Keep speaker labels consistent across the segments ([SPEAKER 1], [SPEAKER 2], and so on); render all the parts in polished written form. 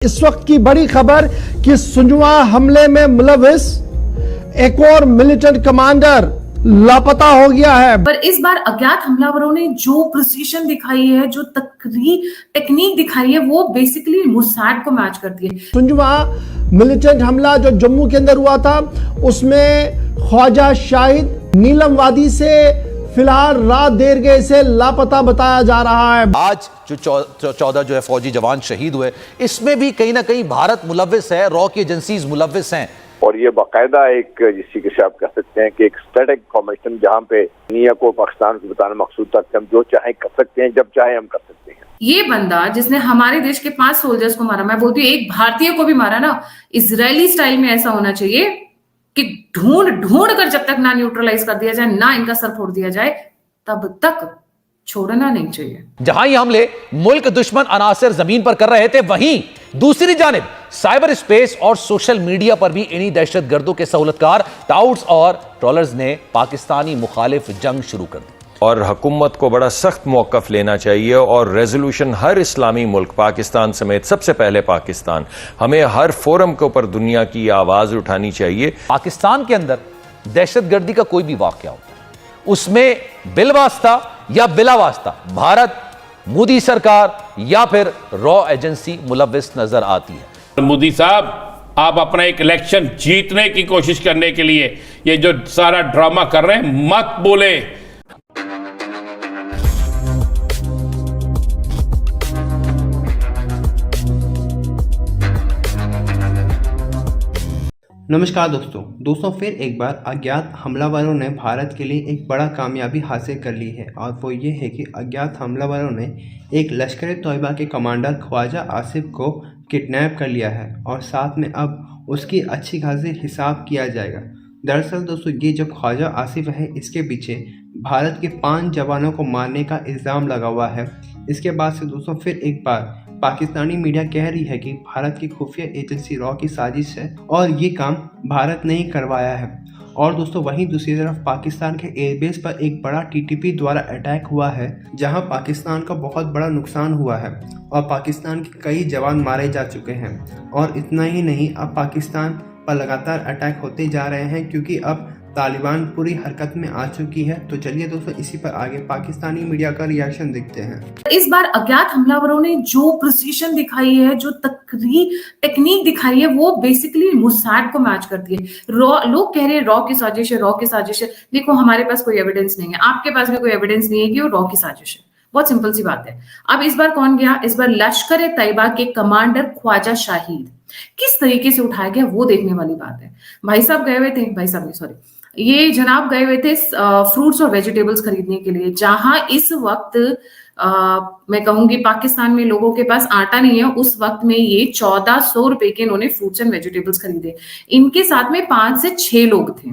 [SPEAKER 1] इस वक्त की बड़ी खबर कि सुंजवा हमले में मुलविस एक और मिलिटेंट कमांडर लापता हो गया है।
[SPEAKER 2] पर इस बार अज्ञात हमलावरों ने जो प्रिसीशन दिखाई है, जो टेक्निक दिखाई है, वो बेसिकली मुसाद को मैच करती है।
[SPEAKER 1] सुंजवा मिलिटेंट हमला जो जम्मू के अंदर हुआ था, उसमें ख्वाजा शाहिद नीलम वादी से फिलहाल रात देर गए से लापता बताया जा रहा है।
[SPEAKER 3] आज जो 14 जो है फौजी जवान शहीद हुए, इसमें भी कहीं ना कहीं भारत मुलव्विस है, रॉ की एजेंसीज मुलव्विस हैं।
[SPEAKER 4] और ये बाकायदा एक जिसकी कि आप कह सकते हैं कि एक स्ट्रेटेजिक फॉर्मेशन, जहां पे दुनिया को पाकिस्तान को बताना मकसूद था कि हम जो चाहे कर सकते हैं, जब चाहे हम कर सकते हैं।
[SPEAKER 2] ये बंदा जिसने हमारे देश के 5 सोल्जर्स को मारा, मैं बोलती हूँ एक भारतीय को भी मारा ना, इजरायली स्टाइल में ऐसा होना चाहिए कि ढूंढ कर जब तक ना न्यूट्रलाइज कर दिया जाए, ना इनका सर फोड़ दिया जाए, तब तक छोड़ना नहीं चाहिए।
[SPEAKER 3] जहां ये हमले मुल्क दुश्मन अनासर जमीन पर कर रहे थे, वहीं दूसरी जानिब साइबर स्पेस और सोशल मीडिया पर भी इन्हीं दहशतगर्दों के सहूलतकार टाउट्स और ट्रोलर्स ने पाकिस्तानी मुखालिफ जंग शुरू कर दी।
[SPEAKER 5] और हुकूमत को बड़ा सख्त मौक़िफ़ लेना चाहिए और रेजोल्यूशन हर इस्लामी मुल्क, पाकिस्तान समेत सबसे पहले पाकिस्तान, हमें हर फोरम के ऊपर दुनिया की आवाज़ उठानी चाहिए।
[SPEAKER 3] पाकिस्तान के अंदर दहशतगर्दी का कोई भी वाक़या होता है, उसमें बिलवास्ता या बिला वास्ता भारत, मोदी सरकार या फिर रॉ एजेंसी मुलव्विस नजर आती है।
[SPEAKER 6] मोदी साहब, आप अपना एक इलेक्शन जीतने की कोशिश करने के लिए ये जो सारा ड्रामा कर रहे हैं, मत बोले।
[SPEAKER 7] नमस्कार दोस्तों फिर एक बार अज्ञात हमलावरों ने भारत के लिए एक बड़ा कामयाबी हासिल कर ली है, और वो ये है कि अज्ञात हमलावरों ने एक लश्कर तोयबा के कमांडर ख्वाजा आसिफ को किडनैप कर लिया है, और साथ में अब उसकी अच्छी खासी हिसाब किया जाएगा। दरअसल दोस्तों, ये जो ख्वाजा आसिफ है, इसके पीछे भारत के 5 जवानों को मारने का इल्ज़ाम लगा हुआ है। इसके बाद से दोस्तों फिर एक बार पाकिस्तानी मीडिया कह रही है कि भारत की खुफिया एजेंसी रॉ की साजिश है और ये काम भारत ने ही करवाया है। और दोस्तों वहीं दूसरी तरफ पाकिस्तान के एयरबेस पर एक बड़ा टीटीपी द्वारा अटैक हुआ है, जहां पाकिस्तान का बहुत बड़ा नुकसान हुआ है और पाकिस्तान के कई जवान मारे जा चुके हैं। और इतना ही नहीं, अब पाकिस्तान पर लगातार अटैक होते जा रहे हैं, क्योंकि अब तालिबान पूरी हरकत में आ चुकी है। तो चलिए दोस्तों, इसी पर आगे पाकिस्तानी मीडिया का रिएक्शन देखते हैं।
[SPEAKER 2] इस बार अज्ञात हमलावरों ने जो प्रिसीशन दिखाई है, जो टेक्निक दिखाई है, वो बेसिकली मुसाद को मैच करती है। लोग कह रहे हैं रॉ की साजिश है, रॉ की साजिश है। देखो, हमारे पास कोई एविडेंस नहीं है, आपके पास भी कोई एविडेंस नहीं है कि वो रॉ की साजिश है। बहुत सिंपल सी बात है। अब इस बार कौन गया? इस बार लश्कर तैयबा के कमांडर ख्वाजा शाहिद किस तरीके से उठाया गया, वो देखने वाली बात है। भाई साहब गए हुए थे, ये जनाब गए हुए थे फ्रूट्स और वेजिटेबल्स खरीदने के लिए, जहां इस वक्त मैं कहूंगी पाकिस्तान में लोगों के पास आटा नहीं है। उस वक्त में ये 1400 रुपए के इन्होंने फ्रूट्स एंड वेजिटेबल्स खरीदे। इनके साथ में 5 से 6 लोग थे।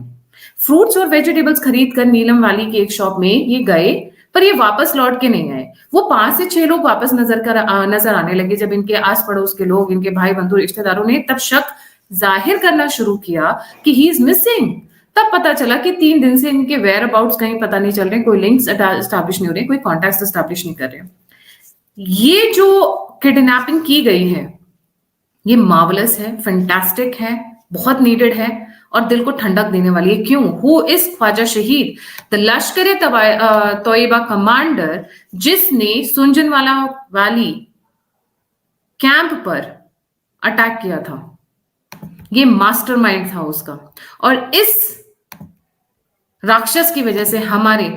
[SPEAKER 2] फ्रूट्स और वेजिटेबल्स खरीद कर नीलम वाली की एक शॉप में ये गए, पर ये वापस लौट के नहीं आए। वो 5 से 6 लोग वापस नजर आने लगे। जब इनके आस पड़ोस के लोग, इनके भाई बंधु रिश्तेदारों ने तब शक जाहिर करना शुरू किया कि ही इज मिसिंग, तब पता चला कि 3 दिन से इनके वेयर अबाउट्स कहीं पता नहीं चल रहे, कोई लिंक्स एस्टैब्लिश नहीं हो रहे, कोई कॉन्टैक्ट्स एस्टैब्लिश नहीं कर रहे। ये जो किडनैपिंग की गई है, ये मार्वलस है, फैंटास्टिक है, बहुत नीडेड है और दिल को ठंडक देने वाली है। क्यों? हु इज ख्वाजा शहीद, द लश्कर तोयबा कमांडर, जिसने सुंजनवाला वाली कैंप पर अटैक किया था। ये मास्टरमाइंड था उसका, और इस राक्षस की वजह से हमारे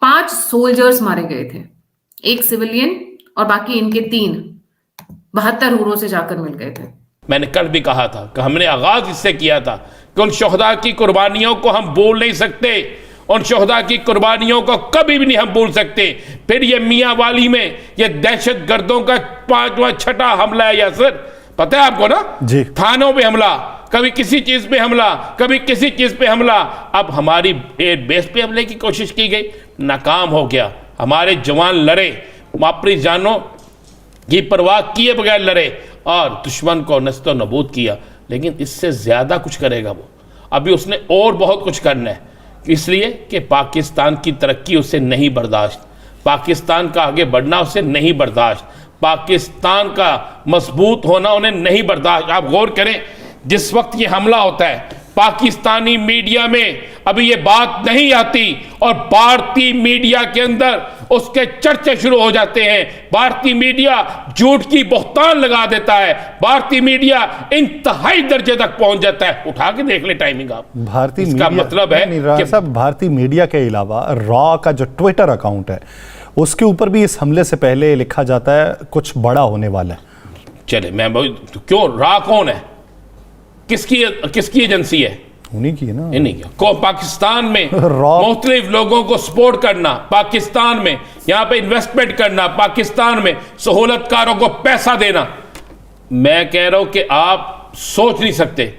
[SPEAKER 2] 5 सोल्जर्स मारे गए थे, 1 सिविलियन और बाकी इनके 3 72 हुरों से जाकर मिल गए थे।
[SPEAKER 6] मैंने कल भी कहा था कि हमने आगाज इससे किया था कि उन शोहदा की कुर्बानियों को हम भूल नहीं सकते, उन शोहदा की कुर्बानियों को कभी भी नहीं हम भूल सकते। फिर ये मियाँ वाली में ये दहशत गर्दों का 5वां 6ठा हमला है यासर, पता है आपको ना जी? थानों पे हमला, कभी किसी चीज पे हमला, कभी किसी चीज पे हमला। अब हमारी एयर बेस पे हमले की कोशिश की गई, नाकाम हो गया। हमारे जवान लड़े, अपनी जानों की परवाह किए बगैर लड़े और दुश्मन को नस्तो नबूद किया। लेकिन इससे ज्यादा कुछ करेगा वो, अभी उसने और बहुत कुछ करना है, इसलिए कि पाकिस्तान की तरक्की उसे नहीं बर्दाश्त, पाकिस्तान का आगे बढ़ना उसे नहीं बर्दाश्त। पाकिस्तान का मजबूत होना उन्हें नहीं बर्दाश्त। आप गौर करें, जिस वक्त ये हमला होता है पाकिस्तानी मीडिया में अभी ये बात नहीं आती और भारतीय मीडिया के अंदर उसके चर्चे शुरू हो जाते हैं। भारतीय मीडिया झूठ की बहतान लगा देता है, भारतीय मीडिया इंतहाई दर्जे तक पहुंच जाता है। उठा के देख ले टाइमिंग आप।
[SPEAKER 8] भारतीय
[SPEAKER 6] इसका
[SPEAKER 8] मीडिया
[SPEAKER 6] मतलब है
[SPEAKER 8] कि सब भारतीय मीडिया के अलावा रॉ का जो ट्विटर अकाउंट है उसके ऊपर भी इस हमले से पहले लिखा जाता है कुछ बड़ा होने वाला है।
[SPEAKER 6] चले मैं क्यों, रॉ कौन है, किसकी एजेंसी है?
[SPEAKER 8] उन्हीं की है ना।
[SPEAKER 6] नहीं को पाकिस्तान में मुख्तलिफ लोगों को सपोर्ट करना, पाकिस्तान में यहां पे इन्वेस्टमेंट करना, पाकिस्तान में सहूलतकारों को पैसा देना। मैं कह रहा हूं कि आप सोच नहीं सकते,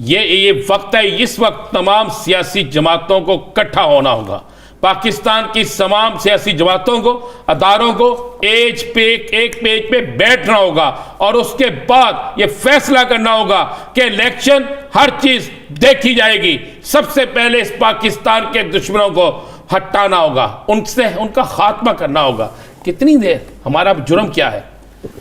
[SPEAKER 6] ये वक्त है, इस वक्त तमाम सियासी जमातों को इकट्ठा होना होगा। पाकिस्तान की तमाम सियासी जमातों को, अदारों को एक पेज पे बैठना होगा और उसके बाद ये फैसला करना होगा कि इलेक्शन हर चीज देखी जाएगी। सबसे पहले इस पाकिस्तान के दुश्मनों को हटाना होगा, उनसे उनका खात्मा करना होगा। कितनी देर, हमारा जुर्म क्या है?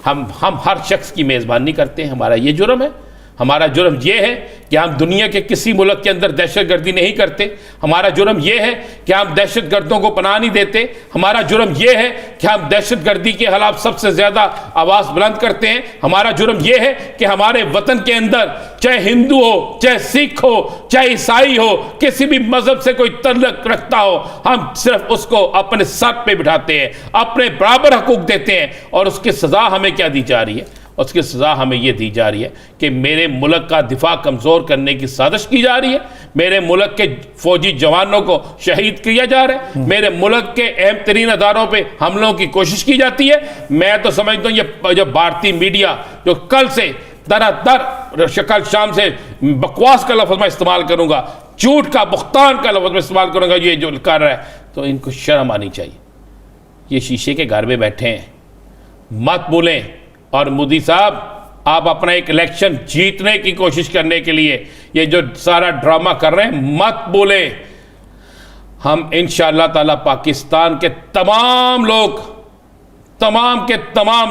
[SPEAKER 6] हम हर शख्स की मेजबानी करते हैं, हमारा ये जुर्म है। हमारा जुर्म यह है कि हम दुनिया के किसी मुल्क के अंदर दहशतगर्दी नहीं करते। हमारा जुर्म यह है कि हम दहशतगर्दों को पनाह नहीं देते। हमारा जुर्म यह है कि हम दहशतगर्दी के खिलाफ सबसे ज्यादा आवाज बुलंद करते हैं। हमारा जुर्म यह है कि हमारे वतन के अंदर चाहे हिंदू हो, चाहे सिख हो, चाहे ईसाई हो, किसी भी मजहब से कोई तल्लुक रखता हो, हम सिर्फ उसको अपने सर पे बिठाते हैं, अपने बराबर हकूक देते हैं। और उसकी सजा हमें क्या दी जा रही है? उसकी सजा हमें यह दी जा रही है कि मेरे मुल्क का दिफा कमजोर करने की साजिश की जा रही है, मेरे मुल्क के फौजी जवानों को शहीद किया जा रहा है, मेरे मुल्क के अहम तरीन अदारों पे हमलों की कोशिश की जाती है। मैं तो समझता हूं ये जो भारतीय मीडिया जो कल से दर शक्ल शाम से बकवास का लफ्ज मैं इस्तेमाल करूंगा, झूठ का, बुख्तान का लफ्ज मैं इस्तेमाल करूंगा, ये जो कर रहा है, तो इनको शर्म आनी चाहिए। ये शीशे के घर में बैठे हैं, मत बोलें। और मोदी साहब, आप अपना एक इलेक्शन जीतने की कोशिश करने के लिए ये जो सारा ड्रामा कर रहे हैं, मत बोले। हम इंशाअल्लाह ताला पाकिस्तान के तमाम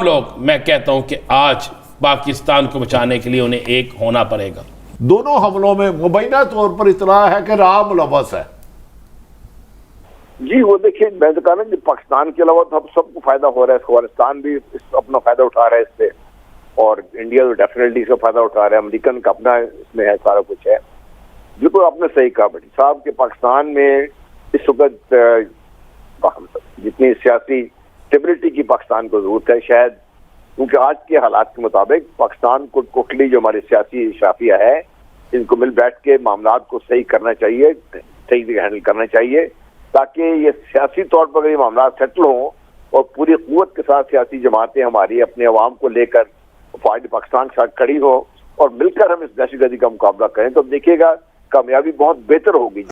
[SPEAKER 6] लोग मैं कहता हूं कि आज पाकिस्तान को बचाने के लिए उन्हें एक होना पड़ेगा।
[SPEAKER 9] दोनों हमलों में मुबैना तौर पर इतना है कि रॉ मुलव्वस है।
[SPEAKER 4] जी वो देखिए, मैं तो कहा ना, पाकिस्तान के अलावा तो हम सबको फायदा हो रहा है। अफगानिस्तान भी अपना फायदा उठा रहा है इससे, और इंडिया तो डेफिनेटली इसका फायदा उठा रहा है। अमेरिकन का अपना इसमें है, सारा कुछ है। बिल्कुल आपने सही कहा भट्टी साहब के पाकिस्तान में इस वक्त जितनी सियासी स्टेबिलिटी की पाकिस्तान को जरूरत है, शायद क्योंकि आज के हालात के मुताबिक पाकिस्तान को टोटली जो हमारी सियासी शाफिया है, इनको मिल बैठ के मामलात को सही करना चाहिए, सही जगह हैंडल करना चाहिए, ताकि ये सियासी तौर पर अगर ये मामला सेटल हो और पूरी कुव्वत के साथ सियासी जमातें हमारी अपने अवाम को लेकर फायदे पाकिस्तान के साथ खड़ी हो और मिलकर हम इस दहशतगर्दी का मुकाबला करें, तो देखिएगा कामयाबी बहुत बेहतर होगी।